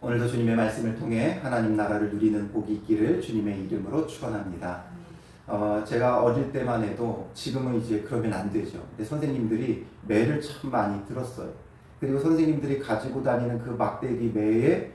오늘도 주님의 말씀을 통해 하나님 나라를 누리는 복이 있기를 주님의 이름으로 축원합니다. 제가 어릴 때만 해도 지금은 이제 그러면 안 되죠. 근데 선생님들이 매를 참 많이 들었어요. 그리고 선생님들이 가지고 다니는 그 막대기 매에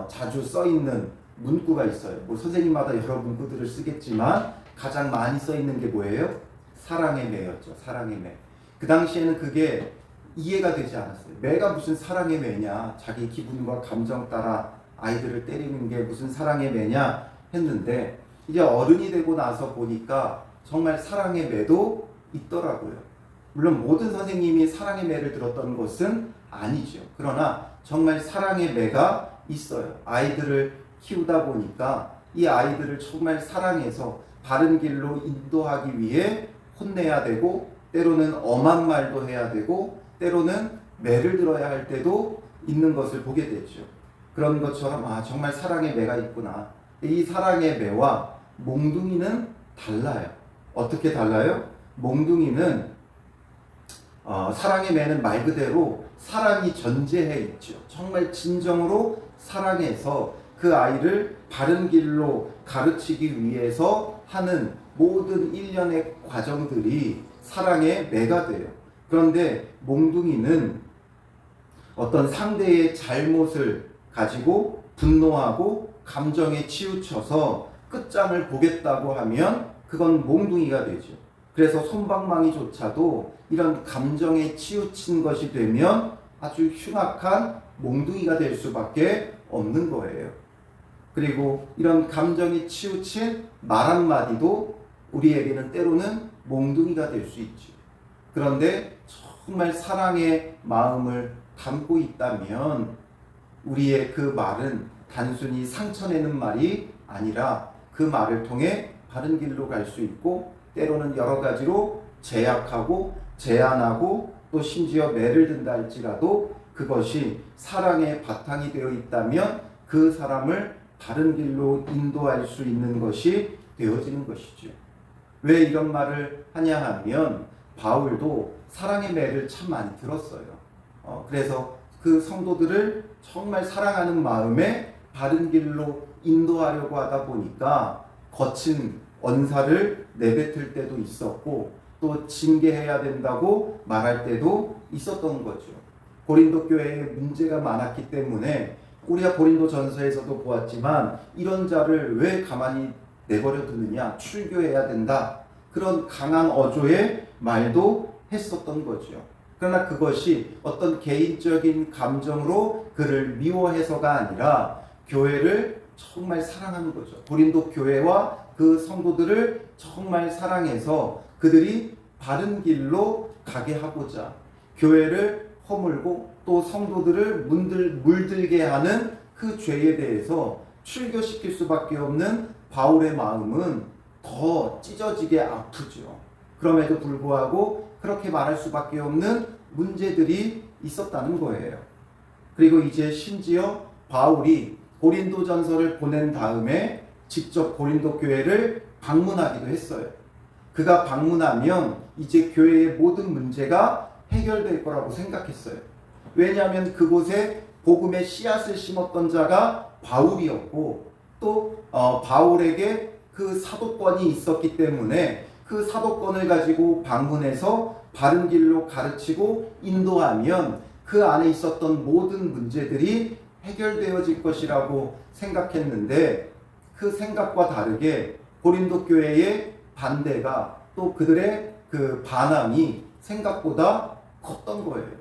자주 써 있는 문구가 있어요. 뭐 선생님마다 여러 문구들을 쓰겠지만 가장 많이 써 있는 게 뭐예요? 사랑의 매였죠. 사랑의 매. 그 당시에는 그게 이해가 되지 않았어요. 매가 무슨 사랑의 매냐, 자기 기분과 감정 따라 아이들을 때리는 게 무슨 사랑의 매냐 했는데, 이제 어른이 되고 나서 보니까 정말 사랑의 매도 있더라고요. 물론 모든 선생님이 사랑의 매를 들었던 것은 아니죠. 그러나 정말 사랑의 매가 있어요. 아이들을 키우다 보니까 이 아이들을 정말 사랑해서 바른 길로 인도하기 위해 혼내야 되고, 때로는 엄한 말도 해야 되고, 때로는 매를 들어야 할 때도 있는 것을 보게 되죠. 그런 것처럼 정말 사랑의 매가 있구나. 이 사랑의 매와 몽둥이는 달라요. 어떻게 달라요? 몽둥이는 사랑의 매는 말 그대로 사랑이 전제해 있죠. 정말 진정으로 사랑해서 그 아이를 바른 길로 가르치기 위해서 하는 모든 일련의 과정들이 사랑의 매가 돼요. 그런데 몽둥이는 어떤 상대의 잘못을 가지고 분노하고 감정에 치우쳐서 끝장을 보겠다고 하면 그건 몽둥이가 되죠. 그래서 솜방망이조차도 이런 감정에 치우친 것이 되면 아주 흉악한 몽둥이가 될 수밖에 없는 거예요. 그리고 이런 감정이 치우친 말 한마디도 우리에게는 때로는 몽둥이가 될 수 있죠. 그런데 정말 사랑의 마음을 담고 있다면 우리의 그 말은 단순히 상처내는 말이 아니라 그 말을 통해 바른 길로 갈 수 있고, 때로는 여러 가지로 제약하고 제한하고 또 심지어 매를 든다 할지라도 그것이 사랑의 바탕이 되어 있다면 그 사람을 바른 길로 인도할 수 있는 것이 되어지는 것이죠. 왜 이런 말을 하냐 하면 바울도 사랑의 매를 참 많이 들었어요. 그래서 그 성도들을 정말 사랑하는 마음에 바른 길로 인도하려고 하다 보니까 거친 언사를 내뱉을 때도 있었고, 또 징계해야 된다고 말할 때도 있었던 거죠. 고린도 교회에 문제가 많았기 때문에 우리가 고린도 전서에서도 보았지만 이런 자를 왜 가만히 내버려 두느냐, 출교해야 된다, 그런 강한 어조의 말도 했었던 거죠. 그러나 그것이 어떤 개인적인 감정으로 그를 미워해서가 아니라 교회를 정말 사랑하는 거죠. 고린도 교회와 그 성도들을 정말 사랑해서 그들이 바른 길로 가게 하고자 교회를 허물고 또 성도들을 물들게 하는 그 죄에 대해서 출교시킬 수밖에 없는 바울의 마음은 더 찢어지게 아프죠. 그럼에도 불구하고 그렇게 말할 수밖에 없는 문제들이 있었다는 거예요. 그리고 이제 심지어 바울이 고린도전서를 보낸 다음에 직접 고린도 교회를 방문하기도 했어요. 그가 방문하면 이제 교회의 모든 문제가 해결될 거라고 생각했어요. 왜냐하면 그곳에 복음의 씨앗을 심었던 자가 바울이었고, 또 바울에게 그 사도권이 있었기 때문에 그 사도권을 가지고 방문해서 바른 길로 가르치고 인도하면 그 안에 있었던 모든 문제들이 해결되어질 것이라고 생각했는데, 그 생각과 다르게 고린도 교회의 반대가, 또 그들의 그 반항이 생각보다 컸던 거예요.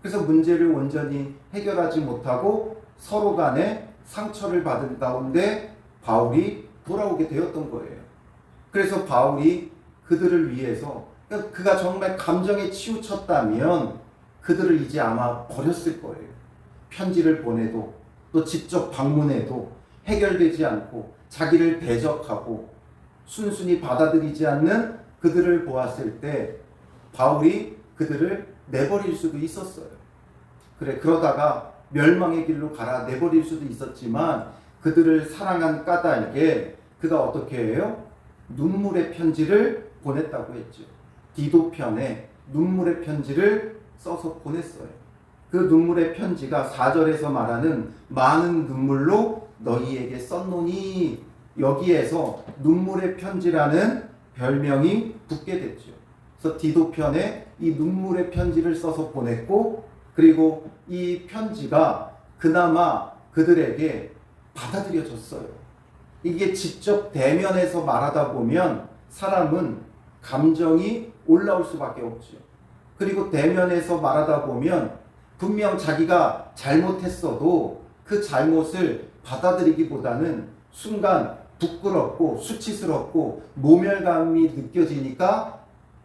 그래서 문제를 온전히 해결하지 못하고 서로 간에 상처를 받은 가운데 바울이 돌아오게 되었던 거예요. 그래서 바울이 그들을 위해서, 그가 정말 감정에 치우쳤다면 그들을 이제 아마 버렸을 거예요. 편지를 보내도 또 직접 방문해도 해결되지 않고 자기를 대적하고 순순히 받아들이지 않는 그들을 보았을 때 바울이 그들을 내버릴 수도 있었어요. 그러다가 멸망의 길로 가라 내버릴 수도 있었지만, 그들을 사랑한 까닭에 그가 어떻게 해요? 눈물의 편지를 보냈다고 했죠. 디도편에 눈물의 편지를 써서 보냈어요. 그 눈물의 편지가 4절에서 말하는 많은 눈물로 너희에게 썼노니, 여기에서 눈물의 편지라는 별명이 붙게 됐죠. 그래서 디도편에 이 눈물의 편지를 써서 보냈고, 그리고 이 편지가 그나마 그들에게 받아들여졌어요. 이게 직접 대면해서 말하다 보면 사람은 감정이 올라올 수밖에 없죠. 그리고 대면해서 말하다 보면 분명 자기가 잘못했어도 그 잘못을 받아들이기보다는 순간 부끄럽고 수치스럽고 모멸감이 느껴지니까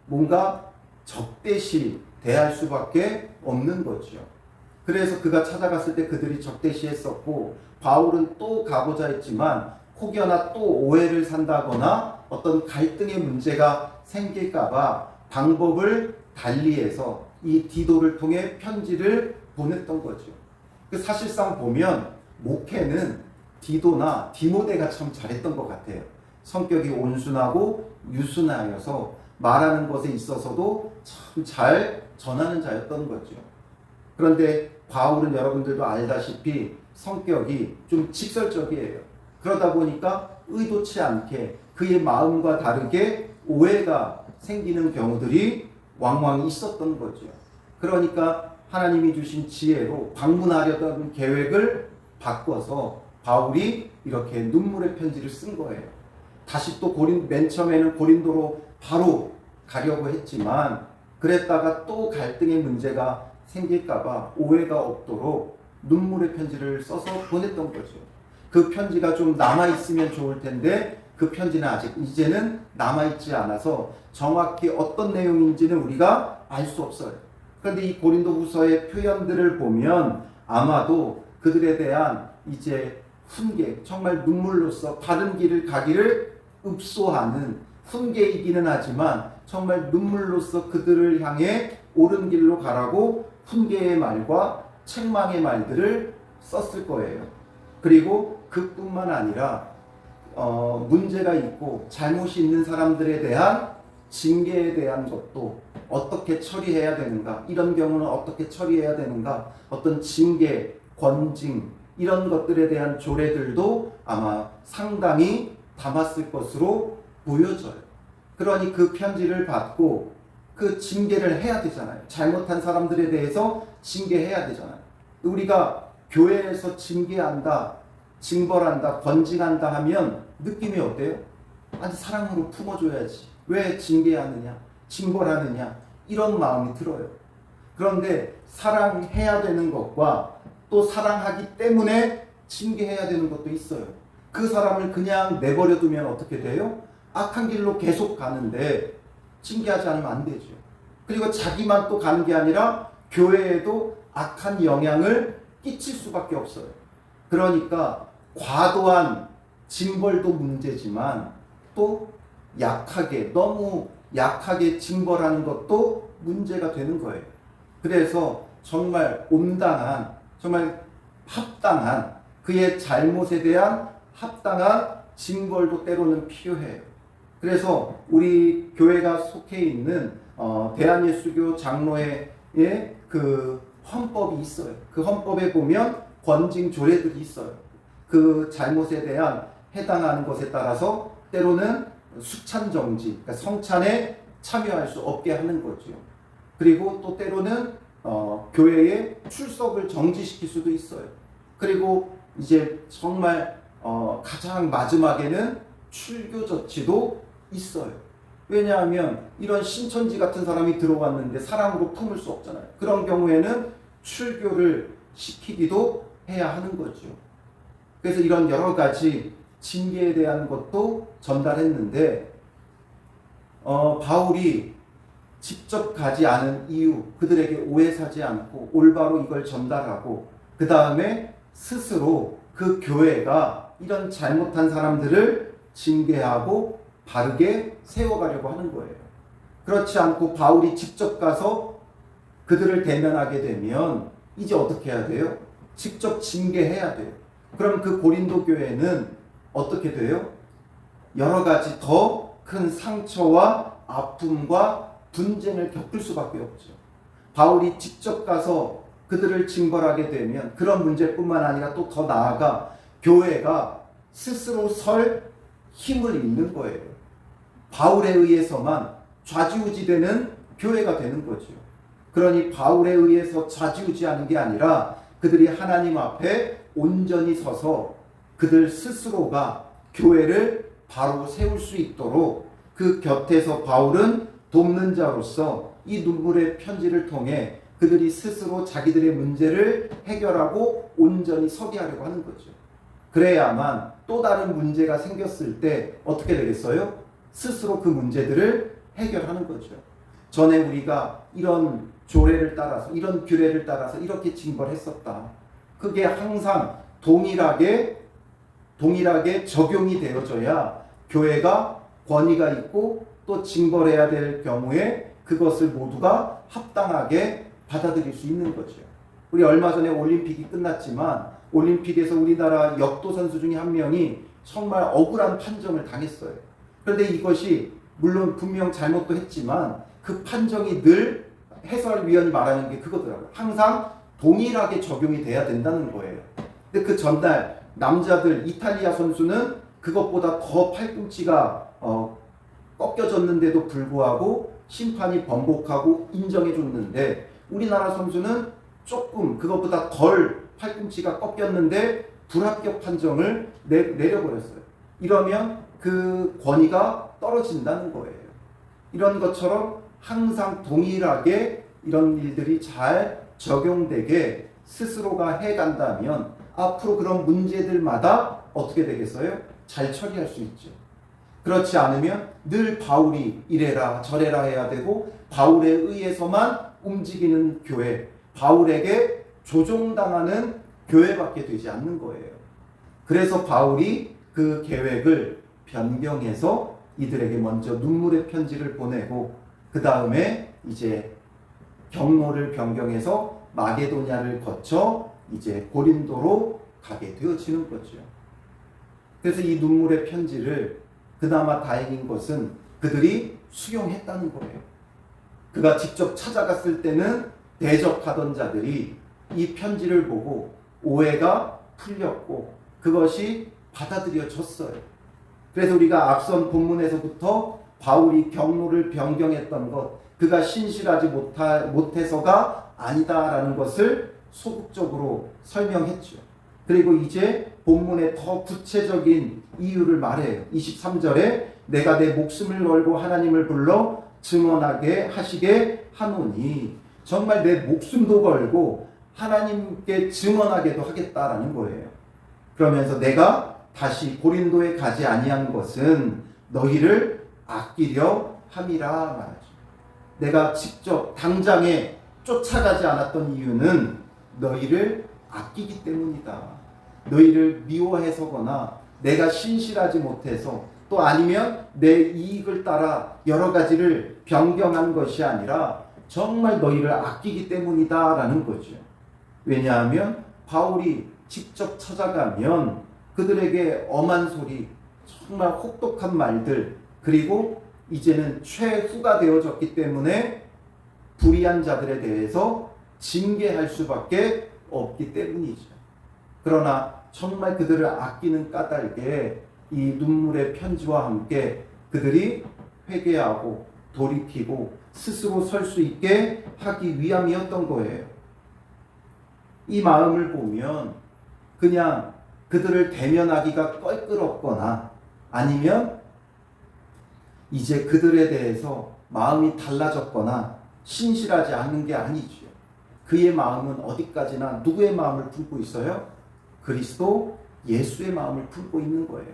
뭔가 적대시 대할 수밖에 없는 거죠. 그래서 그가 찾아갔을 때 그들이 적대시했었고, 바울은 또 가고자 했지만 혹여나 또 오해를 산다거나 어떤 갈등의 문제가 생길까봐 방법을 달리해서 이 디도를 통해 편지를 보냈던 거죠. 사실상 보면 목회는 디도나 디모데가 참 잘했던 것 같아요. 성격이 온순하고 유순하여서 말하는 것에 있어서도 참 잘 전하는 자였던 거죠. 그런데 바울은 여러분들도 알다시피 성격이 좀 직설적이에요. 그러다 보니까 의도치 않게 그의 마음과 다르게 오해가 생기는 경우들이 왕왕 있었던 거죠. 그러니까 하나님이 주신 지혜로 방문하려던 계획을 바꿔서 바울이 이렇게 눈물의 편지를 쓴 거예요. 다시 또 맨 처음에는 고린도로 바로 가려고 했지만, 그랬다가 또 갈등의 문제가 생길까봐 오해가 없도록 눈물의 편지를 써서 보냈던 거죠. 그 편지가 좀 남아있으면 좋을 텐데 그 편지는 아직 이제는 남아있지 않아서 정확히 어떤 내용인지는 우리가 알 수 없어요. 그런데 이 고린도후서의 표현들을 보면 아마도 그들에 대한 이제 훈계, 정말 눈물로써 바른 길을 가기를 읍소하는 훈계이기는 하지만 정말 눈물로써 그들을 향해 옳은 길로 가라고 훈계의 말과 책망의 말들을 썼을 거예요. 그리고 그뿐만 아니라 문제가 있고 잘못이 있는 사람들에 대한 징계에 대한 것도 어떻게 처리해야 되는가, 이런 경우는 어떻게 처리해야 되는가, 어떤 징계, 권징 이런 것들에 대한 조례들도 아마 상당히 담았을 것으로 보여져요. 그러니 그 편지를 받고 그 징계를 해야 되잖아요. 잘못한 사람들에 대해서 징계해야 되잖아요. 우리가 교회에서 징계한다, 징벌한다, 권징한다 하면 느낌이 어때요? 아니, 사랑으로 품어줘야지. 왜 징계하느냐, 징벌하느냐, 이런 마음이 들어요. 그런데 사랑해야 되는 것과 또 사랑하기 때문에 징계해야 되는 것도 있어요. 그 사람을 그냥 내버려 두면 어떻게 돼요? 악한 길로 계속 가는데 징계하지 않으면 안 되죠. 그리고 자기만 또 가는 게 아니라 교회에도 악한 영향을 끼칠 수밖에 없어요. 그러니까 과도한 징벌도 문제지만 또 약하게, 너무 약하게 징벌하는 것도 문제가 되는 거예요. 그래서 정말 온당한, 정말 합당한, 그의 잘못에 대한 합당한 징벌도 때로는 필요해요. 그래서 우리 교회가 속해 있는 대한예수교 장로회의 그 헌법이 있어요. 그 헌법에 보면 권징 조례들이 있어요. 그 잘못에 대한 해당하는 것에 따라서 때로는 수찬정지, 그러니까 성찬에 참여할 수 없게 하는 거죠. 그리고 또 때로는 교회의 출석을 정지시킬 수도 있어요. 그리고 이제 정말 가장 마지막에는 출교 조치도 있어요. 왜냐하면 이런 신천지 같은 사람이 들어왔는데 사랑으로 품을 수 없잖아요. 그런 경우에는 출교를 시키기도 해야 하는 거죠. 그래서 이런 여러 가지 징계에 대한 것도 전달했는데 바울이 직접 가지 않은 이유, 그들에게 오해 사지 않고 올바로 이걸 전달하고 그 다음에 스스로 그 교회가 이런 잘못한 사람들을 징계하고 바르게 세워가려고 하는 거예요. 그렇지 않고 바울이 직접 가서 그들을 대면하게 되면 이제 어떻게 해야 돼요? 직접 징계해야 돼요. 그럼 그 고린도 교회는 어떻게 돼요? 여러 가지 더 큰 상처와 아픔과 분쟁을 겪을 수밖에 없죠. 바울이 직접 가서 그들을 징벌하게 되면 그런 문제뿐만 아니라 또 더 나아가 교회가 스스로 설 힘을 잃는 거예요. 바울에 의해서만 좌지우지되는 교회가 되는 거죠. 그러니 바울에 의해서 좌지우지하는 게 아니라 그들이 하나님 앞에 온전히 서서 그들 스스로가 교회를 바로 세울 수 있도록 그 곁에서 바울은 돕는 자로서 이 눈물의 편지를 통해 그들이 스스로 자기들의 문제를 해결하고 온전히 서게 하려고 하는 거죠. 그래야만 또 다른 문제가 생겼을 때 어떻게 되겠어요? 스스로 그 문제들을 해결하는 거죠. 전에 우리가 이런 조례를 따라서 이런 규례를 따라서 이렇게 징벌했었다. 그게 항상 동일하게 적용이 되어져야 교회가 권위가 있고 또 징벌해야 될 경우에 그것을 모두가 합당하게 받아들일 수 있는 거죠. 우리 얼마 전에 올림픽이 끝났지만 올림픽에서 우리나라 역도 선수 중에 한 명이 정말 억울한 판정을 당했어요. 그런데 이것이 물론 분명 잘못도 했지만 그 판정이 늘 해설위원이 말하는 게 그거더라고요. 항상 동일하게 적용이 돼야 된다는 거예요. 근데 그 전날 남자들 이탈리아 선수는 그것보다 더 팔꿈치가 꺾여졌는데도 불구하고 심판이 번복하고 인정해줬는데 우리나라 선수는 조금 그것보다 덜 팔꿈치가 꺾였는데 불합격 판정을 내려버렸어요. 이러면 그 권위가 떨어진다는 거예요. 이런 것처럼 항상 동일하게 이런 일들이 잘 적용되게 스스로가 해간다면 앞으로 그런 문제들마다 어떻게 되겠어요? 잘 처리할 수 있죠. 그렇지 않으면 늘 바울이 이래라 저래라 해야 되고 바울에 의해서만 움직이는 교회, 바울에게 조종당하는 교회밖에 되지 않는 거예요. 그래서 바울이 그 계획을 변경해서 이들에게 먼저 눈물의 편지를 보내고 그 다음에 이제 경로를 변경해서 마게도냐를 거쳐 이제 고린도로 가게 되어지는 거죠. 그래서 이 눈물의 편지를 그나마 다행인 것은 그들이 수용했다는 거예요. 그가 직접 찾아갔을 때는 대적하던 자들이 이 편지를 보고 오해가 풀렸고 그것이 받아들여졌어요. 그래서 우리가 앞선 본문에서부터 바울이 경로를 변경했던 것, 그가 신실하지 못해서가 아니다라는 것을 소극적으로 설명했죠. 그리고 이제 본문의 더 구체적인 이유를 말해요. 23절에 내가 내 목숨을 걸고 하나님을 불러 증언하게 하시게 하노니, 정말 내 목숨도 걸고 하나님께 증언하게도 하겠다라는 거예요. 그러면서 내가 다시 고린도에 가지 아니한 것은 너희를 아끼려 함이라 말하죠. 내가 직접 당장에 쫓아가지 않았던 이유는 너희를 아끼기 때문이다. 너희를 미워해서거나 내가 신실하지 못해서 또 아니면 내 이익을 따라 여러 가지를 변경한 것이 아니라 정말 너희를 아끼기 때문이다 라는 거죠. 왜냐하면 바울이 직접 찾아가면 그들에게 엄한 소리, 정말 혹독한 말들, 그리고 이제는 최후가 되어졌기 때문에 불의한 자들에 대해서 징계할 수밖에 없기 때문이죠. 그러나 정말 그들을 아끼는 까닭에 이 눈물의 편지와 함께 그들이 회개하고 돌이키고 스스로 설 수 있게 하기 위함이었던 거예요. 이 마음을 보면 그냥 그들을 대면하기가 껄끄럽거나 아니면 이제 그들에 대해서 마음이 달라졌거나 신실하지 않는 게 아니죠. 그의 마음은 어디까지나 누구의 마음을 품고 있어요? 그리스도 예수의 마음을 품고 있는 거예요.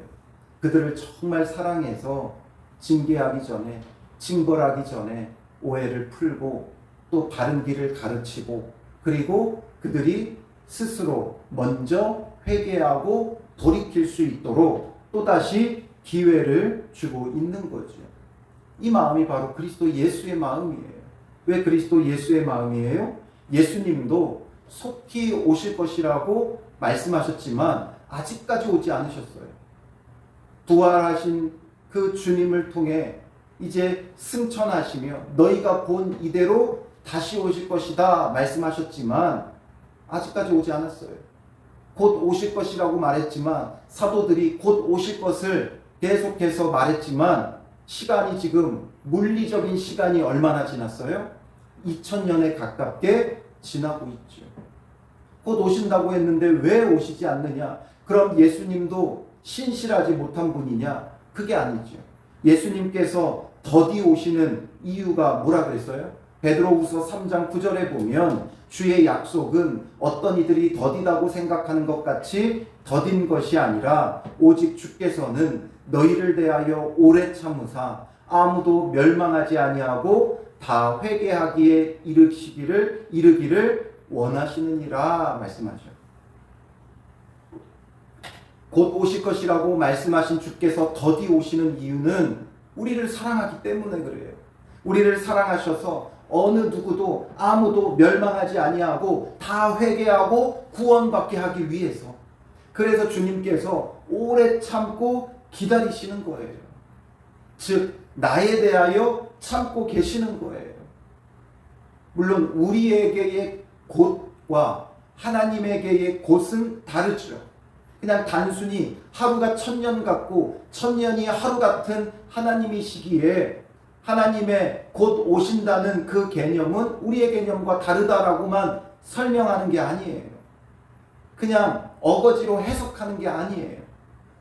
그들을 정말 사랑해서 징계하기 전에, 징벌하기 전에 오해를 풀고 또 바른 길을 가르치고 그리고 그들이 스스로 먼저 회개하고 돌이킬 수 있도록 또다시 기회를 주고 있는 거죠. 이 마음이 바로 그리스도 예수의 마음이에요. 왜 그리스도 예수의 마음이에요? 예수님도 속히 오실 것이라고 말씀하셨지만 아직까지 오지 않으셨어요. 부활하신 그 주님을 통해 이제 승천하시며 너희가 본 이대로 다시 오실 것이다 말씀하셨지만 아직까지 오지 않았어요. 곧 오실 것이라고 말했지만, 사도들이 곧 오실 것을 계속해서 말했지만, 시간이 지금 물리적인 시간이 얼마나 지났어요? 2000년에 가깝게 지나고 있죠. 곧 오신다고 했는데 왜 오시지 않느냐? 그럼 예수님도 신실하지 못한 분이냐? 그게 아니죠. 예수님께서 더디 오시는 이유가 뭐라 그랬어요? 베드로후서 3장 9절에 보면 주의 약속은 어떤 이들이 더디다고 생각하는 것 같이 더딘 것이 아니라 오직 주께서는 너희를 대하여 오래 참으사 아무도 멸망하지 아니하고 다 회개하기에 이르기를 원하시느니라 말씀하죠. 곧 오실 것이라고 말씀하신 주께서 더디 오시는 이유는 우리를 사랑하기 때문에 그래요. 우리를 사랑하셔서 어느 누구도 아무도 멸망하지 아니하고 다 회개하고 구원받게 하기 위해서. 그래서 주님께서 오래 참고 기다리시는 거예요. 즉 나에 대하여 참고 계시는 거예요. 물론 우리에게의 곧과 하나님에게의 곧은 다르죠. 그냥 단순히 하루가 1000년 같고 1000년이 하루 같은 하나님이시기에 하나님의 곧 오신다는 그 개념은 우리의 개념과 다르다라고만 설명하는 게 아니에요. 그냥 어거지로 해석하는 게 아니에요.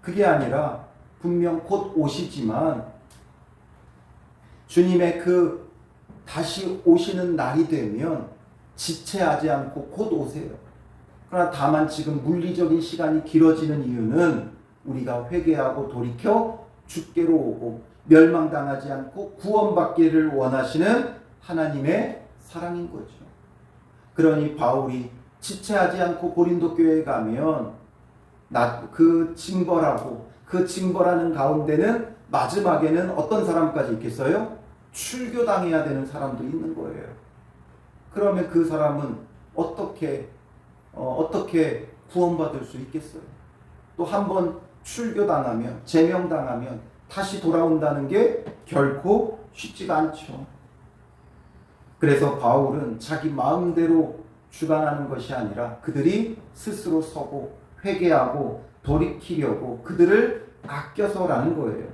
그게 아니라 분명 곧 오시지만 주님의 그 다시 오시는 날이 되면 지체하지 않고 곧 오세요. 그러나 다만 지금 물리적인 시간이 길어지는 이유는 우리가 회개하고 돌이켜 주께로 오고 멸망당하지 않고 구원받기를 원하시는 하나님의 사랑인 거죠. 그러니 바울이 지체하지 않고 고린도 교회에 가면 그 징벌하고 그 징벌하는 가운데는 마지막에는 어떤 사람까지 있겠어요? 출교당해야 되는 사람도 있는 거예요. 그러면 그 사람은 어떻게 구원받을 수 있겠어요? 또 한 번 출교당하면, 제명당하면 다시 돌아온다는 게 결코 쉽지가 않죠. 그래서 바울은 자기 마음대로 주관하는 것이 아니라 그들이 스스로 서고 회개하고 돌이키려고 그들을 아껴서라는 거예요.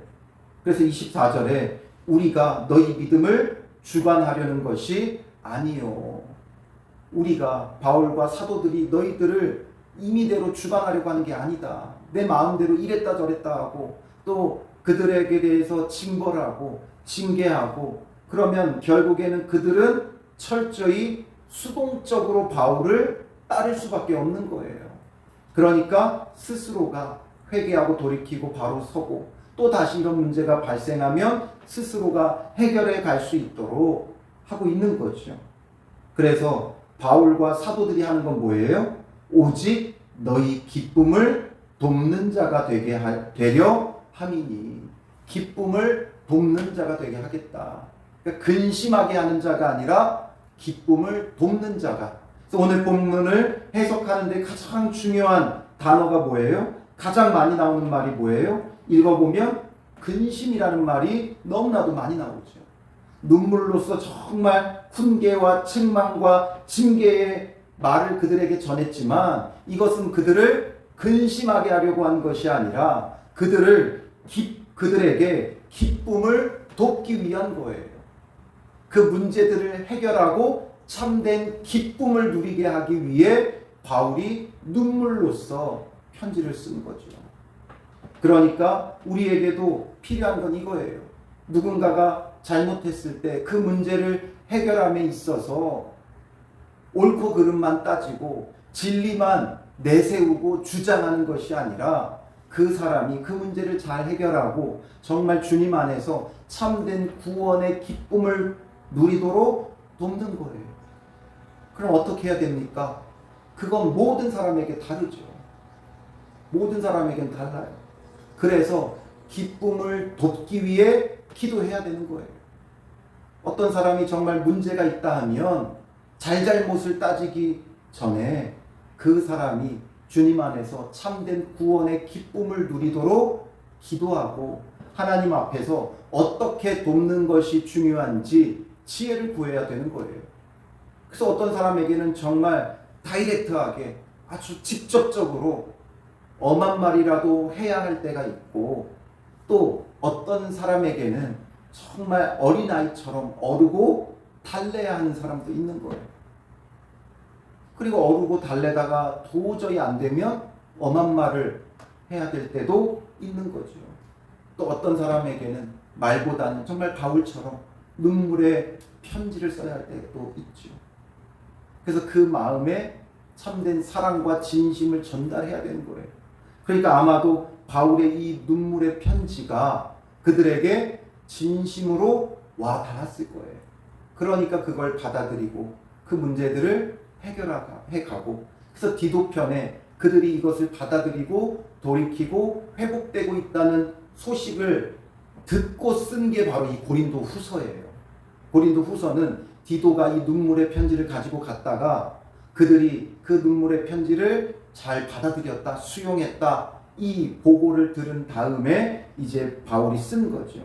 그래서 24절에 우리가 너희 믿음을 주관하려는 것이 아니요. 우리가 바울과 사도들이 너희들을 임의대로 주관하려고 하는 게 아니다. 내 마음대로 이랬다 저랬다 하고 또 그들에게 대해서 징벌하고 징계하고 그러면 결국에는 그들은 철저히 수동적으로 바울을 따를 수밖에 없는 거예요. 그러니까 스스로가 회개하고 돌이키고 바로 서고 또 다시 이런 문제가 발생하면 스스로가 해결해 갈 수 있도록 하고 있는 거죠. 그래서 바울과 사도들이 하는 건 뭐예요? 오직 너희 기쁨을 돕는 자가 되려 함이니. 기쁨을 돕는 자가 되게 하겠다. 그러니까 근심하게 하는 자가 아니라 기쁨을 돕는 자가. 그래서 오늘 본문을 해석하는데 가장 중요한 단어가 뭐예요? 가장 많이 나오는 말이 뭐예요? 읽어보면 근심이라는 말이 너무나도 많이 나오죠. 눈물로써 정말 훈계와 책망과 징계의 말을 그들에게 전했지만 이것은 그들을 근심하게 하려고 한 것이 아니라 그들에게 기쁨을 돕기 위한 거예요. 그 문제들을 해결하고 참된 기쁨을 누리게 하기 위해 바울이 눈물로써 편지를 쓴 거죠. 그러니까 우리에게도 필요한 건 이거예요. 누군가가 잘못했을 때 그 문제를 해결함에 있어서 옳고 그름만 따지고 진리만 내세우고 주장하는 것이 아니라 그 사람이 그 문제를 잘 해결하고 정말 주님 안에서 참된 구원의 기쁨을 누리도록 돕는 거예요. 그럼 어떻게 해야 됩니까? 그건 모든 사람에게 다르죠. 모든 사람에겐 달라요. 그래서 기쁨을 돕기 위해 기도해야 되는 거예요. 어떤 사람이 정말 문제가 있다 하면 잘잘못을 따지기 전에 그 사람이 주님 안에서 참된 구원의 기쁨을 누리도록 기도하고 하나님 앞에서 어떻게 돕는 것이 중요한지 지혜를 구해야 되는 거예요. 그래서 어떤 사람에게는 정말 다이렉트하게 아주 직접적으로 엄한 말이라도 해야 할 때가 있고, 또 어떤 사람에게는 정말 어린아이처럼 어르고 달래야 하는 사람도 있는 거예요. 그리고 어르고 달래다가 도저히 안 되면 엄한 말을 해야 될 때도 있는 거죠. 또 어떤 사람에게는 말보다는 정말 바울처럼 눈물의 편지를 써야 할 때도 있죠. 그래서 그 마음에 참된 사랑과 진심을 전달해야 되는 거예요. 그러니까 아마도 바울의 이 눈물의 편지가 그들에게 진심으로 와 닿았을 거예요. 그러니까 그걸 받아들이고 그 문제들을 해결해가고, 그래서 디도편에 그들이 이것을 받아들이고 돌이키고 회복되고 있다는 소식을 듣고 쓴 게 바로 이 고린도 후서예요. 고린도 후서는 디도가 이 눈물의 편지를 가지고 갔다가 그들이 그 눈물의 편지를 잘 받아들였다, 수용했다, 이 보고를 들은 다음에 이제 바울이 쓴 거죠.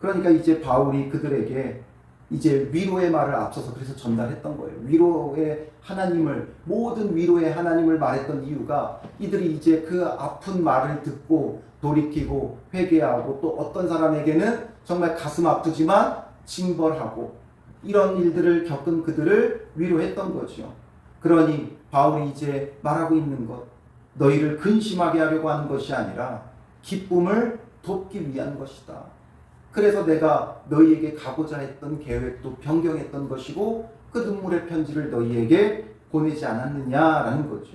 그러니까 이제 바울이 그들에게 이제 위로의 말을 앞서서 그래서 전달했던 거예요. 위로의 하나님을, 모든 위로의 하나님을 말했던 이유가 이들이 이제 그 아픈 말을 듣고 돌이키고 회개하고, 또 어떤 사람에게는 정말 가슴 아프지만 징벌하고 이런 일들을 겪은 그들을 위로했던 거죠. 그러니 바울이 이제 말하고 있는 것, 너희를 근심하게 하려고 하는 것이 아니라 기쁨을 돕기 위한 것이다. 그래서 내가 너희에게 가고자 했던 계획도 변경했던 것이고 그 눈물의 편지를 너희에게 보내지 않았느냐라는 거죠.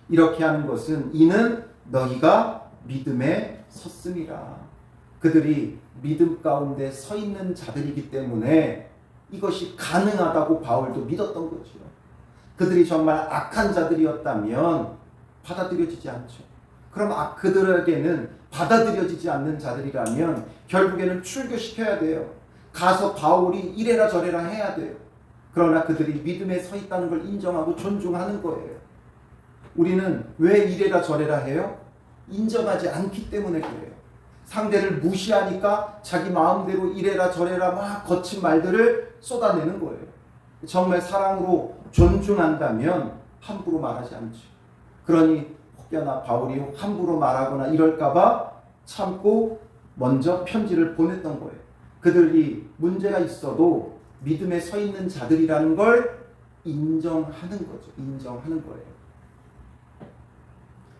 이렇게 하는 것은 이는 너희가 믿음에 섰음이라. 그들이 믿음 가운데 서 있는 자들이기 때문에 이것이 가능하다고 바울도 믿었던 거죠. 그들이 정말 악한 자들이었다면 받아들여지지 않죠. 그럼 그들에게는 받아들여지지 않는 자들이라면 결국에는 출교시켜야 돼요. 가서 바울이 이래라 저래라 해야 돼요. 그러나 그들이 믿음에 서 있다는 걸 인정하고 존중하는 거예요. 우리는 왜 이래라 저래라 해요? 인정하지 않기 때문에 그래요. 상대를 무시하니까 자기 마음대로 이래라 저래라 막 거친 말들을 쏟아내는 거예요. 정말 사랑으로 존중한다면 함부로 말하지 않죠. 그러니 혹여나 바울이 함부로 말하거나 이럴까봐 참고 먼저 편지를 보냈던 거예요. 그들이 문제가 있어도 믿음에 서 있는 자들이라는 걸 인정하는 거죠. 인정하는 거예요.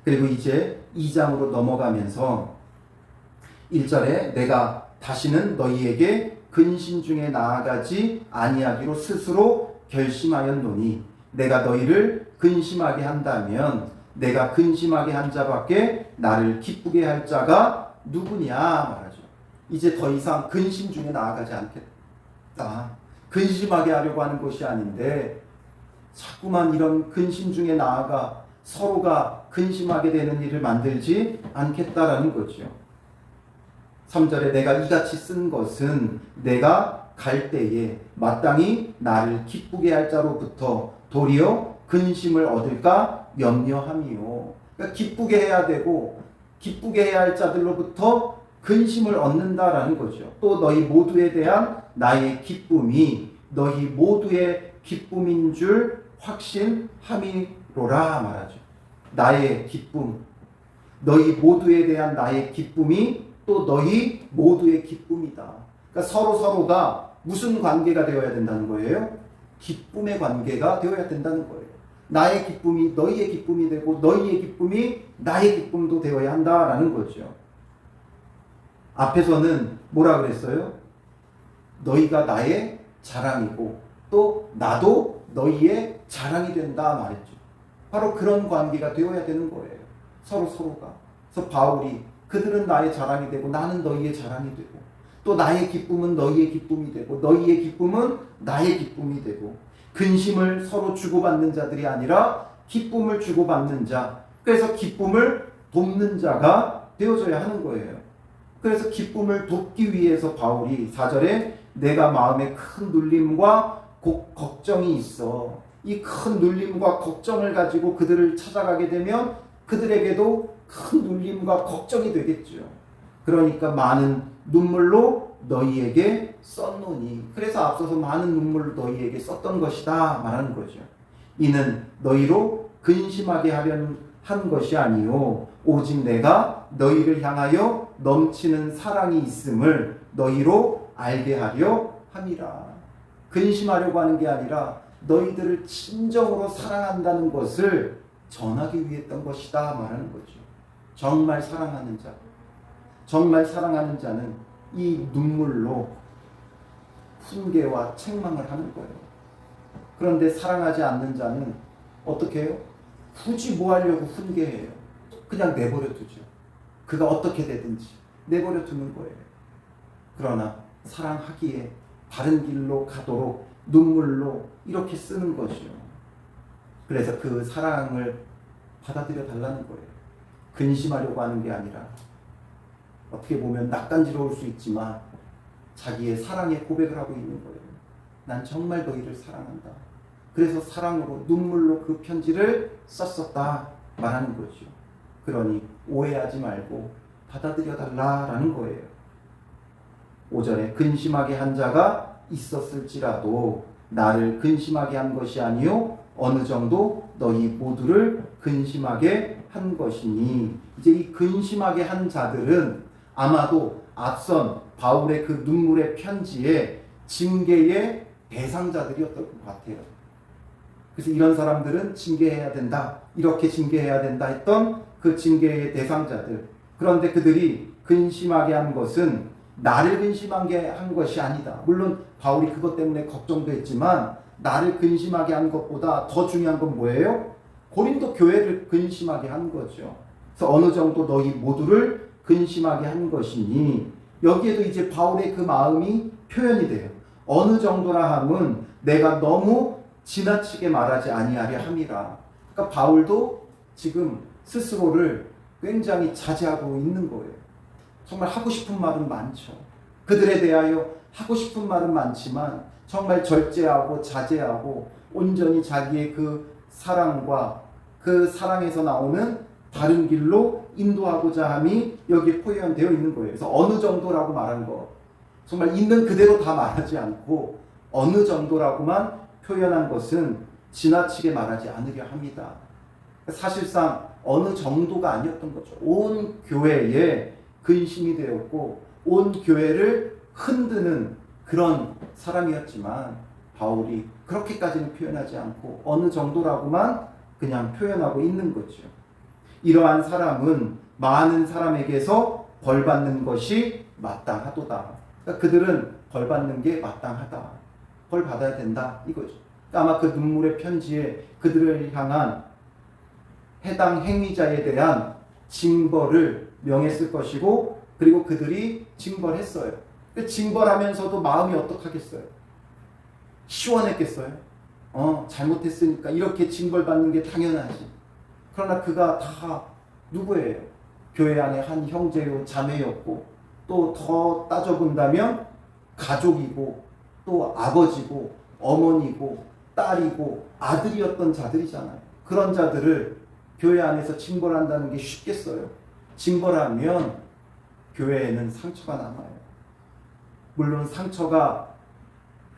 그리고 이제 2장으로 넘어가면서 1절에 내가 다시는 너희에게 근심 중에 나아가지 아니하기로 스스로 결심하였노니 내가 너희를 근심하게 한다면 내가 근심하게 한 자밖에 나를 기쁘게 할 자가 누구냐 말하죠. 이제 더 이상 근심 중에 나아가지 않겠다. 근심하게 하려고 하는 것이 아닌데 자꾸만 이런 근심 중에 나아가 서로가 근심하게 되는 일을 만들지 않겠다라는 거죠. 3절에 내가 이같이 쓴 것은 내가 갈 때에 마땅히 나를 기쁘게 할 자로부터 도리어 근심을 얻을까 염려함이요. 그러니까 기쁘게 해야 되고 기쁘게 해야 할 자들로부터 근심을 얻는다라는 거죠. 또 너희 모두에 대한 나의 기쁨이 너희 모두의 기쁨인 줄 확신함이로라 말하죠. 나의 기쁨, 너희 모두에 대한 나의 기쁨이 또 너희 모두의 기쁨이다. 그러니까 서로가 무슨 관계가 되어야 된다는 거예요? 기쁨의 관계가 되어야 된다는 거예요. 나의 기쁨이 너희의 기쁨이 되고 너희의 기쁨이 나의 기쁨도 되어야 한다라는 거죠. 앞에서는 뭐라 그랬어요? 너희가 나의 자랑이고 또 나도 너희의 자랑이 된다 말했죠. 바로 그런 관계가 되어야 되는 거예요. 서로가. 그래서 바울이 그들은 나의 자랑이 되고 나는 너희의 자랑이 되고 또 나의 기쁨은 너희의 기쁨이 되고 너희의 기쁨은 나의 기쁨이 되고 근심을 서로 주고받는 자들이 아니라 기쁨을 주고받는 자, 그래서 기쁨을 돕는 자가 되어져야 하는 거예요. 그래서 기쁨을 돕기 위해서 바울이 4절에 내가 마음에 큰 눌림과 걱정이 있어. 이 큰 눌림과 걱정을 가지고 그들을 찾아가게 되면 그들에게도 큰 눌림과 걱정이 되겠죠. 그러니까 많은 눈물로 너희에게 썼노니, 그래서 앞서서 많은 눈물을 너희에게 썼던 것이다 말하는 거죠. 이는 너희로 근심하게 하려는 한 것이 아니요 오직 내가 너희를 향하여 넘치는 사랑이 있음을 너희로 알게 하려 함이라. 근심하려고 하는 게 아니라 너희들을 진정으로 사랑한다는 것을 전하기 위해 했던 것이다 말하는 거죠. 정말 사랑하는 자, 정말 사랑하는 자는 이 눈물로 훈계와 책망을 하는 거예요. 그런데 사랑하지 않는 자는 어떻게 해요? 굳이 뭐 하려고 훈계해요? 그냥 내버려 두죠. 그가 어떻게 되든지 내버려 두는 거예요. 그러나 사랑하기에 바른 길로 가도록 눈물로 이렇게 쓰는 것이요. 그래서 그 사랑을 받아들여 달라는 거예요. 근심하려고 하는 게 아니라 어떻게 보면 낯간지러울 수 있지만 자기의 사랑의 고백을 하고 있는 거예요. 난 정말 너희를 사랑한다. 그래서 사랑으로 눈물로 그 편지를 썼었다 말하는 거죠. 그러니 오해하지 말고 받아들여 달라라는 거예요. 5절에 근심하게 한 자가 있었을지라도 나를 근심하게 한 것이 아니요 어느 정도 너희 모두를 근심하게 한 것이니. 이제 이 근심하게 한 자들은 아마도 앞선 바울의 그 눈물의 편지의 징계의 대상자들이었던 것 같아요. 그래서 이런 사람들은 징계해야 된다, 이렇게 징계해야 된다 했던 그 징계의 대상자들. 그런데 그들이 근심하게 한 것은 나를 근심하게 한 것이 아니다. 물론 바울이 그것 때문에 걱정도 했지만 나를 근심하게 한 것보다 더 중요한 건 뭐예요? 고린도 교회를 근심하게 한 거죠. 그래서 어느 정도 너희 모두를 근심하게 한 것이니, 여기에도 이제 바울의 그 마음이 표현이 돼요. 어느 정도라 함은 내가 너무 지나치게 말하지 아니하려 함이라. 그러니까 바울도 지금 스스로를 굉장히 자제하고 있는 거예요. 정말 하고 싶은 말은 많죠. 그들에 대하여 하고 싶은 말은 많지만 정말 절제하고 자제하고 온전히 자기의 그 사랑과 그 사랑에서 나오는 바른 길로 인도하고자 함이 여기에 표현되어 있는 거예요. 그래서 어느 정도라고 말한 거, 정말 있는 그대로 다 말하지 않고 어느 정도라고만 표현한 것은 지나치게 말하지 않으려 합니다. 사실상 어느 정도가 아니었던 거죠. 온 교회에 근심이 되었고 온 교회를 흔드는 그런 사람이었지만 바울이 그렇게까지는 표현하지 않고 어느 정도라고만 그냥 표현하고 있는 거죠. 이러한 사람은 많은 사람에게서 벌받는 것이 마땅하도다. 그러니까 그들은 벌받는 게 마땅하다. 벌 받아야 된다 이거죠. 그러니까 아마 그 눈물의 편지에 그들을 향한 해당 행위자에 대한 징벌을 명했을 것이고, 그리고 그들이 징벌했어요. 징벌하면서도 마음이 어떡하겠어요? 시원했겠어요? 잘못했으니까 이렇게 징벌받는 게 당연하지. 그러나 그가 다 누구예요? 교회 안에 한 형제요 자매였고, 또 더 따져본다면 가족이고, 또 아버지고 어머니고 딸이고 아들이었던 자들이잖아요. 그런 자들을 교회 안에서 징벌한다는 게 쉽겠어요? 징벌하면 교회에는 상처가 남아요. 물론 상처가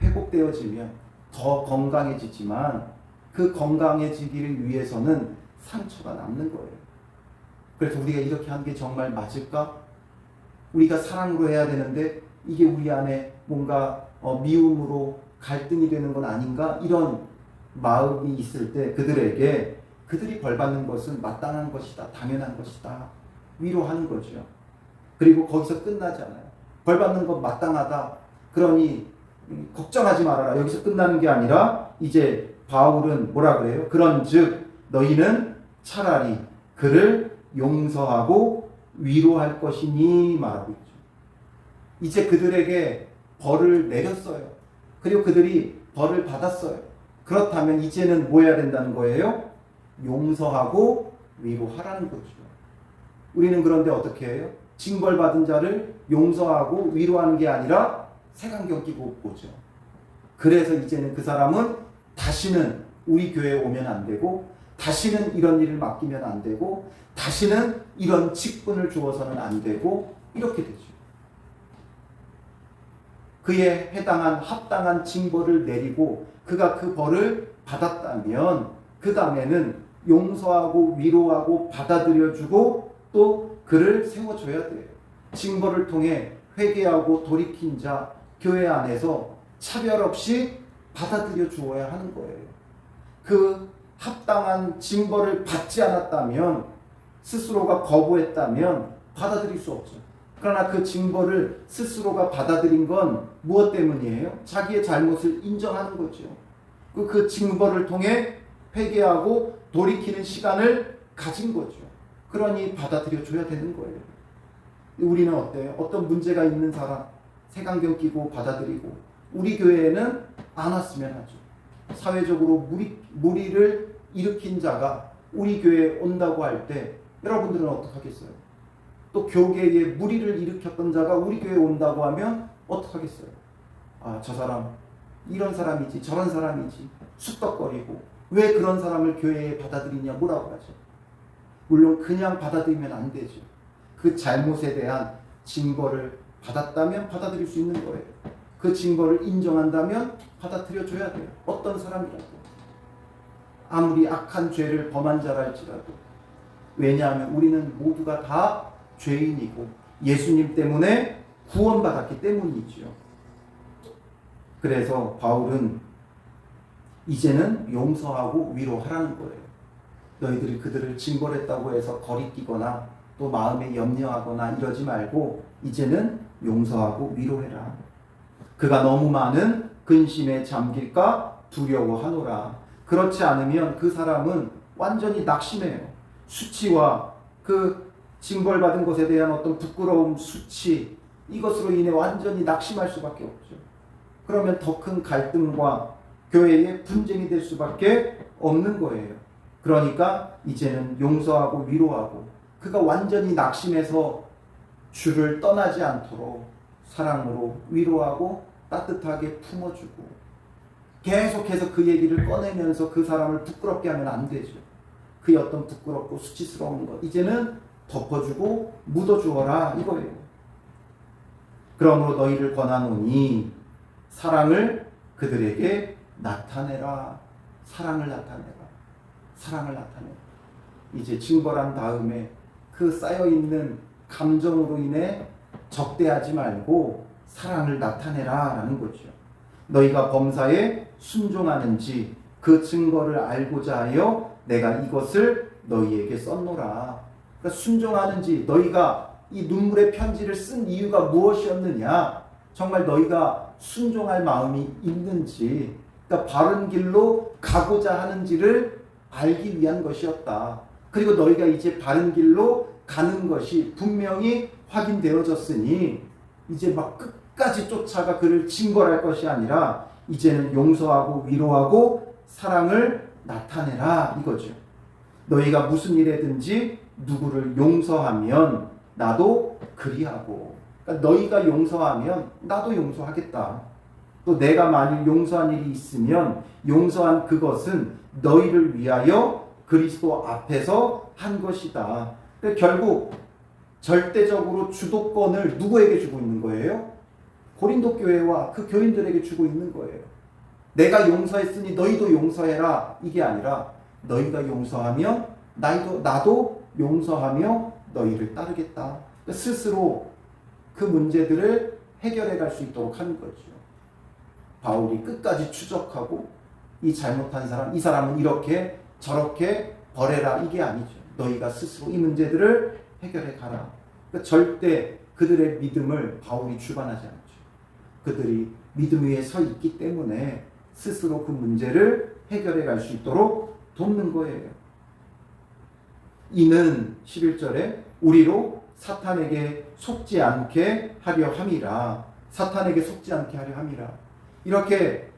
회복되어지면 더 건강해지지만 그 건강해지기를 위해서는 상처가 남는 거예요. 그래서 우리가 이렇게 하는 게 정말 맞을까? 우리가 사랑으로 해야 되는데 이게 우리 안에 뭔가 미움으로 갈등이 되는 건 아닌가? 이런 마음이 있을 때 그들에게 그들이 벌받는 것은 마땅한 것이다, 당연한 것이다, 위로하는 거죠. 그리고 거기서 끝나지 않아요. 벌받는 것 마땅하다, 그러니 걱정하지 말아라, 여기서 끝나는 게 아니라 이제 바울은 뭐라 그래요? 그런즉 너희는 차라리 그를 용서하고 위로할 것이니 말하고 있죠. 이제 그들에게 벌을 내렸어요. 그리고 그들이 벌을 받았어요. 그렇다면 이제는 뭐 해야 된다는 거예요? 용서하고 위로하라는 거죠. 우리는 그런데 어떻게 해요? 징벌받은 자를 용서하고 위로하는 게 아니라 색안경 끼고 보죠. 그래서 이제는 그 사람은 다시는 우리 교회에 오면 안 되고, 다시는 이런 일을 맡기면 안 되고, 다시는 이런 직분을 주어서는 안 되고, 이렇게 되죠. 그에 해당한 합당한 징벌을 내리고 그가 그 벌을 받았다면 그 다음에는 용서하고 위로하고 받아들여주고 또 그를 세워줘야 돼요. 징벌을 통해 회개하고 돌이킨 자 교회 안에서 차별 없이 받아들여 주어야 하는 거예요. 그 합당한 징벌을 받지 않았다면, 스스로가 거부했다면 받아들일 수 없죠. 그러나 그 징벌을 스스로가 받아들인 건 무엇 때문이에요? 자기의 잘못을 인정하는 거죠. 그 징벌을 통해 회개하고 돌이키는 시간을 가진 거죠. 그러니 받아들여 줘야 되는 거예요. 우리는 어때요? 어떤 문제가 있는 사람 색안경 끼고 받아들이고, 우리 교회에는 안 왔으면 하죠. 사회적으로 무리를 일으킨 자가 우리 교회에 온다고 할 때 여러분들은 어떡하겠어요? 또 교계에 무리를 일으켰던 자가 우리 교회에 온다고 하면 어떡하겠어요? 아, 저 사람 이런 사람이지 저런 사람이지 쑥덕거리고 왜 그런 사람을 교회에 받아들이냐 뭐라고 하죠. 물론 그냥 받아들이면 안 되죠. 그 잘못에 대한 징벌을 받았다면 받아들일 수 있는 거예요. 그 징벌을 인정한다면 받아들여줘야 돼요. 어떤 사람이라도. 아무리 악한 죄를 범한 자랄지라도. 왜냐하면 우리는 모두가 다 죄인이고 예수님 때문에 구원받았기 때문이죠. 그래서 바울은 이제는 용서하고 위로하라는 거예요. 너희들이 그들을 징벌했다고 해서 거리끼거나 또 마음에 염려하거나 이러지 말고 이제는 용서하고 위로해라. 그가 너무 많은 근심에 잠길까 두려워하노라. 그렇지 않으면 그 사람은 완전히 낙심해요. 수치와 그 징벌받은 것에 대한 어떤 부끄러움, 수치, 이것으로 인해 완전히 낙심할 수밖에 없죠. 그러면 더 큰 갈등과 교회의 분쟁이 될 수밖에 없는 거예요. 그러니까 이제는 용서하고 위로하고 그가 완전히 낙심해서 주를 떠나지 않도록 사랑으로 위로하고 따뜻하게 품어주고, 계속해서 그 얘기를 꺼내면서 그 사람을 부끄럽게 하면 안 되죠. 그의 어떤 부끄럽고 수치스러운 것 이제는 덮어주고 묻어주어라 이거예요. 그러므로 너희를 권하노니 사랑을 그들에게 나타내라. 사랑을 나타내라. 사랑을 나타내라. 이제 징벌한 다음에 그 쌓여있는 감정으로 인해 적대하지 말고 사랑을 나타내라 라는 거죠. 너희가 범사에 순종하는지 그 증거를 알고자 하여 내가 이것을 너희에게 썼노라. 그러니까 순종하는지, 너희가 이 눈물의 편지를 쓴 이유가 무엇이었느냐, 정말 너희가 순종할 마음이 있는지, 그러니까 바른 길로 가고자 하는지를 알기 위한 것이었다. 그리고 너희가 이제 바른 길로 가는 것이 분명히 확인되어졌으니 이제 막 끝까지 쫓아가 그를 징벌할 것이 아니라 이제는 용서하고 위로하고 사랑을 나타내라 이거죠. 너희가 무슨 일에든지 누구를 용서하면 나도 그리하고, 그러니까 너희가 용서하면 나도 용서하겠다. 또 내가 만일 용서한 일이 있으면 용서한 그것은 너희를 위하여 그리스도 앞에서 한 것이다. 결국 절대적으로 주도권을 누구에게 주고 있는 거예요? 고린도 교회와 그 교인들에게 주고 있는 거예요. 내가 용서했으니 너희도 용서해라 이게 아니라 너희가 용서하면 나도 용서하며 너희를 따르겠다. 스스로 그 문제들을 해결해 갈 수 있도록 하는 거죠. 바울이 끝까지 추적하고 이 잘못한 사람, 이 사람은 이렇게 저렇게 벌해라 이게 아니죠. 너희가 스스로 이 문제들을 해결해 가라. 그러니까 절대 그들의 믿음을 바울이 주관하지 않죠. 그들이 믿음 위에 서 있기 때문에 스스로 그 문제를 해결해 갈 수 있도록 돕는 거예요. 이는 11절에 우리로 사탄에게 속지 않게 하려 함이라. 사탄에게 속지 않게 하려 함이라. 이렇게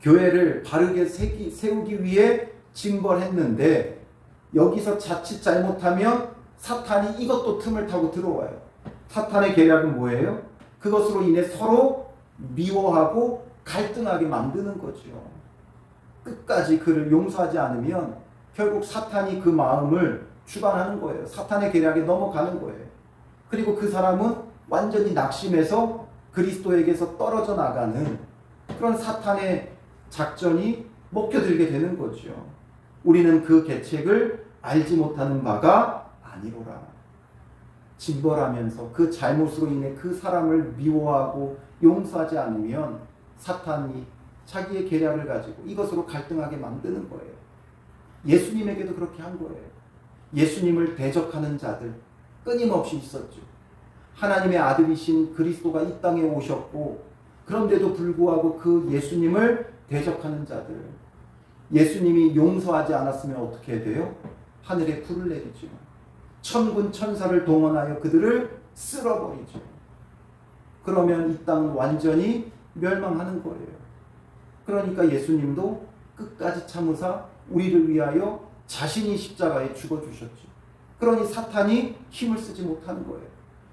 교회를 바르게 세우기 위해 징벌했는데 여기서 자칫 잘못하면 사탄이 이것도 틈을 타고 들어와요. 사탄의 계략은 뭐예요? 그것으로 인해 서로 미워하고 갈등하게 만드는 거죠. 끝까지 그를 용서하지 않으면 결국 사탄이 그 마음을 주관하는 거예요. 사탄의 계략에 넘어가는 거예요. 그리고 그 사람은 완전히 낙심해서 그리스도에게서 떨어져 나가는 그런 사탄의 작전이 먹혀들게 되는 거죠. 우리는 그 계책을 알지 못하는 바가 아니로라. 징벌하면서 그 잘못으로 인해 그 사람을 미워하고 용서하지 않으면 사탄이 자기의 계략을 가지고 이것으로 갈등하게 만드는 거예요. 예수님에게도 그렇게 한 거예요. 예수님을 대적하는 자들 끊임없이 있었죠. 하나님의 아들이신 그리스도가 이 땅에 오셨고 그런데도 불구하고 그 예수님을 대적하는 자들, 예수님이 용서하지 않았으면 어떻게 돼요? 하늘에 불을 내리죠. 천군 천사를 동원하여 그들을 쓸어버리죠. 그러면 이 땅 완전히 멸망하는 거예요. 그러니까 예수님도 끝까지 참으사 우리를 위하여 자신이 십자가에 죽어주셨죠. 그러니 사탄이 힘을 쓰지 못하는 거예요.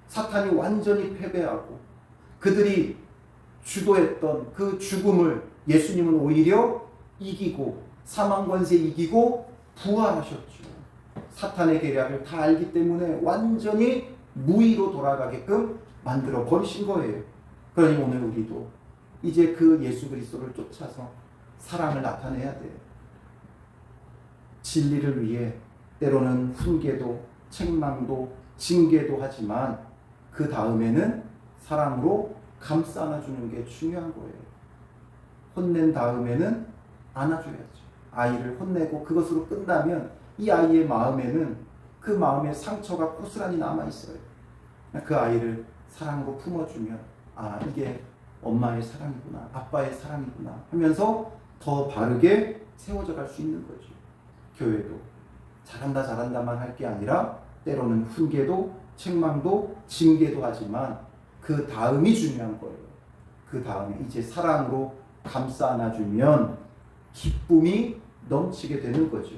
사탄이 완전히 패배하고 그들이 주도했던 그 죽음을 예수님은 오히려 이기고 사망 권세 이기고 부활하셨죠. 사탄의 계략을 다 알기 때문에 완전히 무위로 돌아가게끔 만들어 버리신 거예요. 그러니 오늘 우리도 이제 그 예수 그리스도를 쫓아서 사랑을 나타내야 돼요. 진리를 위해 때로는 훈계도 책망도 징계도 하지만 그 다음에는 사랑으로 감싸 안아주는 게 중요한 거예요. 혼낸 다음에는 안아줘야죠. 아이를 혼내고 그것으로 끝나면 이 아이의 마음에는 그 마음의 상처가 고스란히 남아있어요. 그 아이를 사랑으로 품어주면 이게 엄마의 사랑이구나, 아빠의 사랑이구나 하면서 더 바르게 세워져 갈 수 있는 거죠. 교회도 잘한다 잘한다만 할 게 아니라 때로는 훈계도 책망도 징계도 하지만 그 다음이 중요한 거예요. 그 다음에 이제 사랑으로 감싸 안아주면 기쁨이 넘치게 되는 거죠.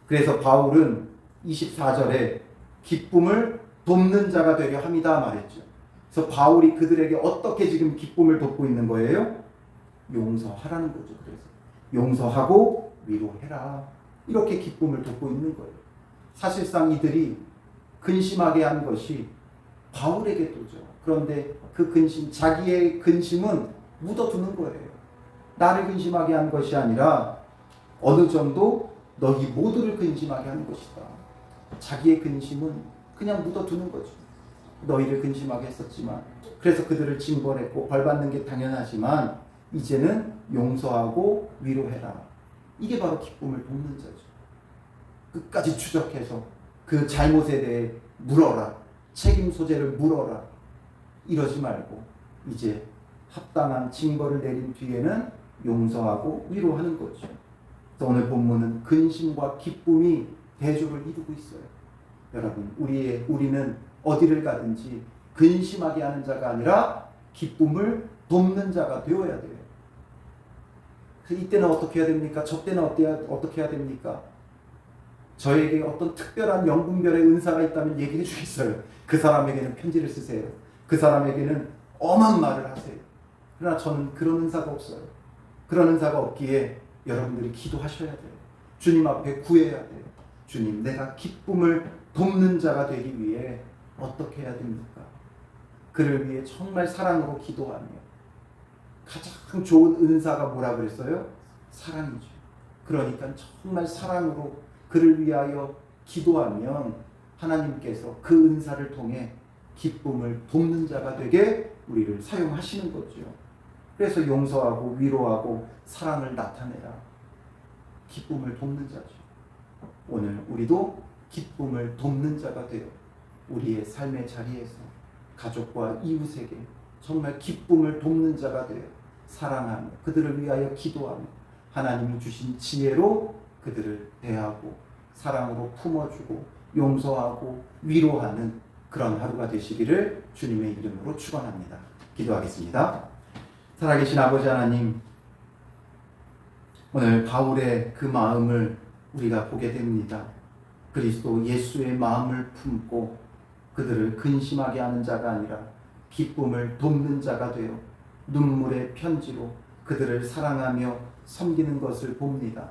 그래서 바울은 24절에 기쁨을 돕는 자가 되려 함이다 말했죠. 그래서 바울이 그들에게 어떻게 지금 기쁨을 돕고 있는 거예요? 용서하라는 거죠. 그래서 용서하고 위로해라. 이렇게 기쁨을 돕고 있는 거예요. 사실상 이들이 근심하게 한 것이 바울에게도죠. 그런데 그 근심, 자기의 근심은 묻어두는 거예요. 나를 근심하게 한 것이 아니라 어느 정도 너희 모두를 근심하게 하는 것이다. 자기의 근심은 그냥 묻어두는 거죠. 너희를 근심하게 했었지만 그래서 그들을 징벌했고 벌받는 게 당연하지만 이제는 용서하고 위로해라. 이게 바로 기쁨을 돕는 자죠. 끝까지 추적해서 그 잘못에 대해 물어라. 책임 소재를 물어라. 이러지 말고 이제 합당한 징벌을 내린 뒤에는 용서하고 위로하는 거죠. 그래서 오늘 본문은 근심과 기쁨이 대조를 이루고 있어요. 여러분, 우리는 어디를 가든지 근심하게 하는 자가 아니라 기쁨을 돕는 자가 되어야 돼요. 그래서 이때는 어떻게 해야 됩니까? 저 때는 어떻게 해야 됩니까? 저에게 어떤 특별한 영분별의 은사가 있다면 얘기해 주겠어요. 그 사람에게는 편지를 쓰세요. 그 사람에게는 엄한 말을 하세요. 그러나 저는 그런 은사가 없어요. 그런 은사가 없기에 여러분들이 기도하셔야 돼요. 주님 앞에 구해야 돼요. 주님, 내가 기쁨을 돕는 자가 되기 위해 어떻게 해야 됩니까? 그를 위해 정말 사랑으로 기도하며 가장 좋은 은사가 뭐라 그랬어요? 사랑이죠. 그러니까 정말 사랑으로 그를 위하여 기도하면 하나님께서 그 은사를 통해 기쁨을 돕는 자가 되게 우리를 사용하시는 거죠. 그래서 용서하고 위로하고 사랑을 나타내라. 기쁨을 돕는 자죠. 오늘 우리도 기쁨을 돕는 자가 되어 우리의 삶의 자리에서 가족과 이웃에게 정말 기쁨을 돕는 자가 되어 사랑하며 그들을 위하여 기도하며 하나님이 주신 지혜로 그들을 대하고 사랑으로 품어주고 용서하고 위로하는 그런 하루가 되시기를 주님의 이름으로 축원합니다. 기도하겠습니다. 살아계신 아버지 하나님, 오늘 바울의 그 마음을 우리가 보게 됩니다. 그리스도 예수의 마음을 품고 그들을 근심하게 하는 자가 아니라 기쁨을 돕는 자가 되어 눈물의 편지로 그들을 사랑하며 섬기는 것을 봅니다.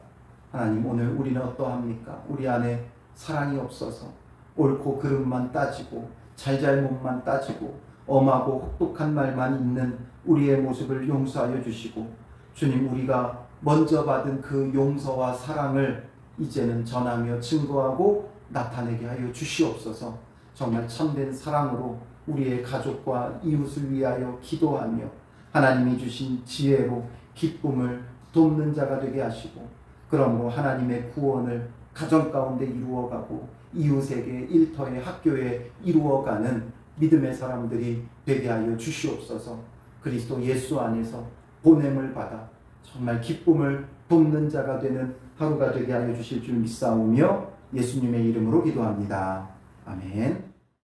하나님, 오늘 우리는 어떠합니까? 우리 안에 사랑이 없어서 옳고 그름만 따지고 잘잘못만 따지고 엄하고 혹독한 말만 있는 우리의 모습을 용서하여 주시고 주님, 우리가 먼저 받은 그 용서와 사랑을 이제는 전하며 증거하고 나타내게 하여 주시옵소서. 정말 참된 사랑으로 우리의 가족과 이웃을 위하여 기도하며 하나님이 주신 지혜로 기쁨을 돕는 자가 되게 하시고, 그러므로 하나님의 구원을 가정 가운데 이루어가고 이웃에게, 일터에, 학교에 이루어가는 믿음의 사람들이 되게 하여 주시옵소서. 그리스도 예수 안에서 보냄을 받아 정말 기쁨을 돕는 자가 되는 하루가 되게 하여 주실 줄 믿사오며 예수님의 이름으로 기도합니다. 아멘.